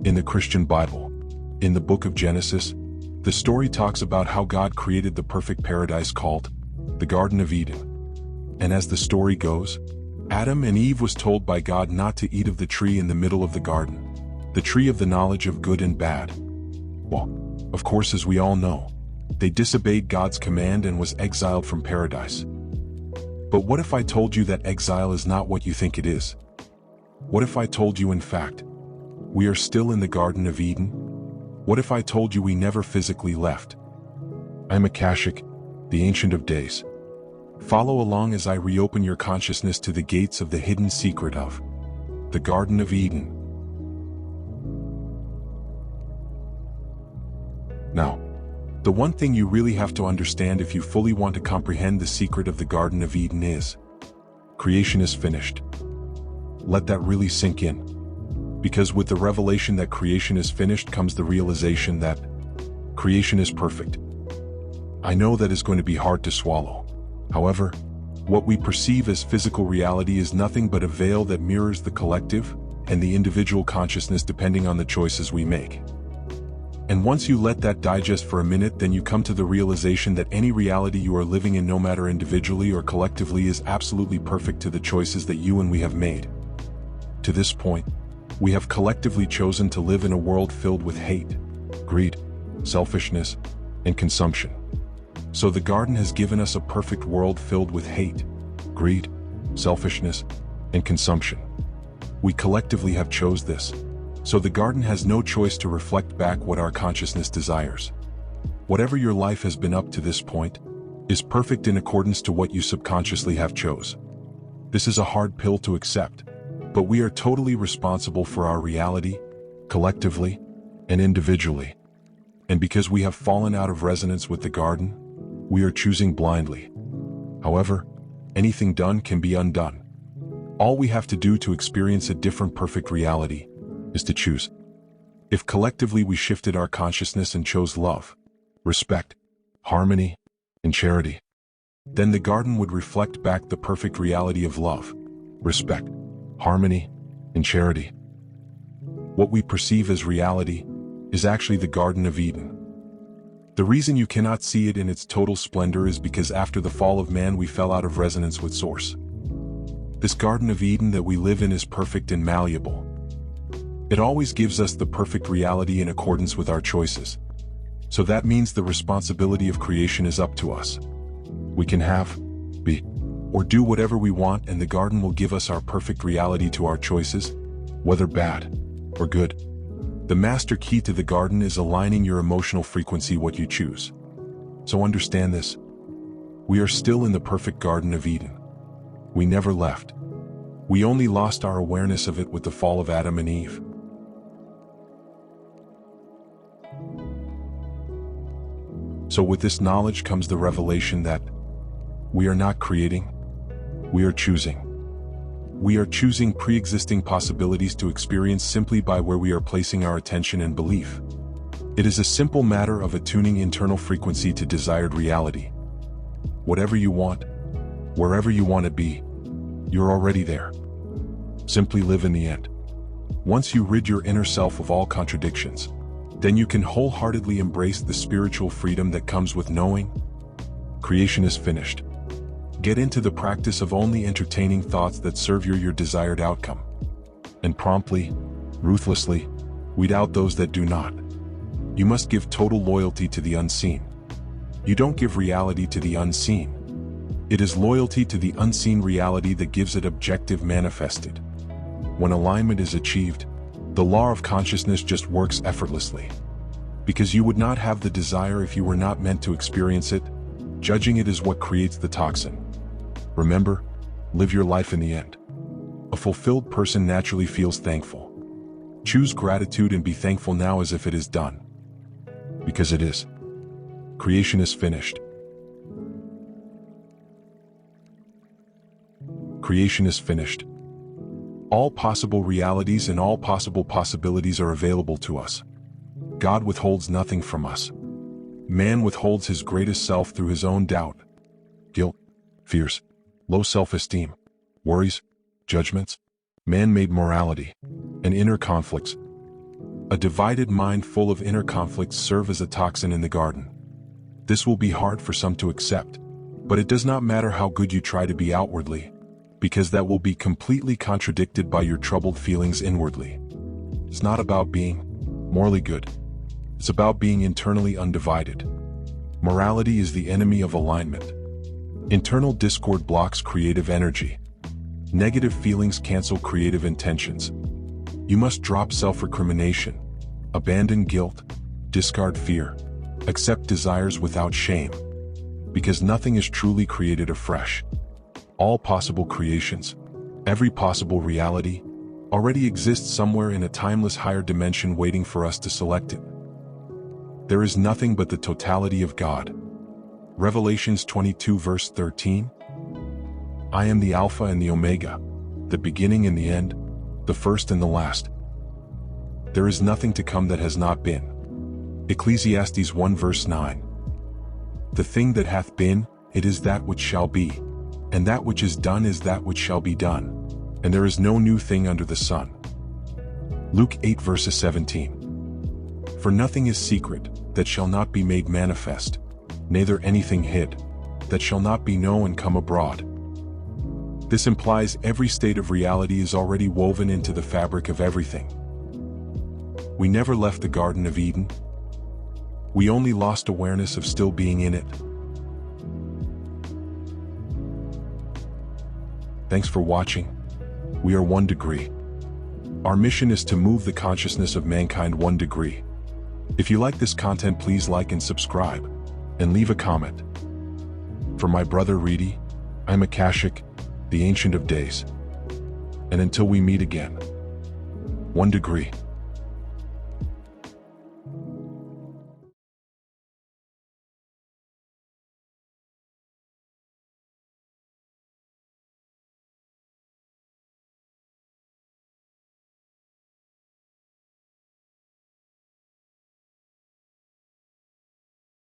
In the Christian Bible, in the book of Genesis, the story talks about how God created the perfect paradise called the Garden of Eden. And as the story goes, Adam and Eve was told by God not to eat of the tree in the middle of the garden, the tree of the knowledge of good and bad. Well, of course, as we all know, they disobeyed God's command and was exiled from paradise. But what if I told you that exile is not what you think it is? What if I told you, in fact, we are still in the Garden of Eden? What if I told you we never physically left? I'm Akashic, the Ancient of Days. Follow along as I reopen your consciousness to the gates of the hidden secret of the Garden of Eden. Now, the one thing you really have to understand if you fully want to comprehend the secret of the Garden of Eden is, creation is finished. Let that really sink in. Because with the revelation that creation is finished comes the realization that creation is perfect. I know that is going to be hard to swallow. However, what we perceive as physical reality is nothing but a veil that mirrors the collective and the individual consciousness depending on the choices we make. And once you let that digest for a minute, then you come to the realization that any reality you are living in, no matter individually or collectively, is absolutely perfect to the choices that you and we have made. To this point, we have collectively chosen to live in a world filled with hate, greed, selfishness, and consumption. So the garden has given us a perfect world filled with hate, greed, selfishness, and consumption. We collectively have chose this, so the garden has no choice to reflect back what our consciousness desires. Whatever your life has been up to this point is perfect in accordance to what you subconsciously have chose. This is a hard pill to accept, but we are totally responsible for our reality, collectively and individually. And because we have fallen out of resonance with the garden, we are choosing blindly. However, anything done can be undone. All we have to do to experience a different perfect reality is to choose. If collectively we shifted our consciousness and chose love, respect, harmony, and charity, then the garden would reflect back the perfect reality of love, respect, harmony, and charity. What we perceive as reality is actually the Garden of Eden. The reason you cannot see it in its total splendor is because after the fall of man we fell out of resonance with Source. This Garden of Eden that we live in is perfect and malleable. It always gives us the perfect reality in accordance with our choices. So that means the responsibility of creation is up to us. We can have, be, or do whatever we want, and the garden will give us our perfect reality to our choices, whether bad or good. The master key to the garden is aligning your emotional frequency what you choose. So understand this. We are still in the perfect Garden of Eden. We never left. We only lost our awareness of it with the fall of Adam and Eve. So with this knowledge comes the revelation that we are not creating, we are choosing. We are choosing pre-existing possibilities to experience simply by where we are placing our attention and belief. It is a simple matter of attuning internal frequency to desired reality. Whatever you want, wherever you want to be, you're already there. Simply live in the end. Once you rid your inner self of all contradictions, then you can wholeheartedly embrace the spiritual freedom that comes with knowing creation is finished. Get into the practice of only entertaining thoughts that serve your desired outcome. And promptly, ruthlessly, weed out those that do not. You must give total loyalty to the unseen. You don't give reality to the unseen. It is loyalty to the unseen reality that gives it objective manifested. When alignment is achieved, the law of consciousness just works effortlessly. Because you would not have the desire if you were not meant to experience it. Judging it is what creates the toxin. Remember, live your life in the end. A fulfilled person naturally feels thankful. Choose gratitude and be thankful now as if it is done. Because it is. Creation is finished. Creation is finished. All possible realities and all possible possibilities are available to us. God withholds nothing from us. Man withholds his greatest self through his own doubt, guilt, fears, low self-esteem, worries, judgments, man-made morality, and inner conflicts. A divided mind full of inner conflicts serve as a toxin in the garden. This will be hard for some to accept, but it does not matter how good you try to be outwardly, because that will be completely contradicted by your troubled feelings inwardly. It's not about being morally good. It's about being internally undivided. Morality is the enemy of alignment. Internal discord blocks creative energy. Negative feelings cancel creative intentions. You must drop self-recrimination, abandon guilt, discard fear, accept desires without shame, because nothing is truly created afresh. All possible creations, every possible reality, already exists somewhere in a timeless higher dimension waiting for us to select it. There is nothing but the totality of God. Revelations 22 verse 13. I am the Alpha and the Omega, the beginning and the end, the first and the last. There is nothing to come that has not been. Ecclesiastes 1 verse 9. The thing that hath been, it is that which shall be, and that which is done is that which shall be done, and there is no new thing under the sun. Luke 8 verse 17. For nothing is secret, that shall not be made manifest, neither anything hid, that shall not be known and come abroad. This implies every state of reality is already woven into the fabric of everything. We never left the Garden of Eden. We only lost awareness of still being in it. Thanks for watching. We are 1 degree. Our mission is to move the consciousness of mankind 1 degree. If you like this content, please like and subscribe, and leave a comment. For my brother Reedy, I'm Akashic, the Ancient of Days. And until we meet again, 1 degree.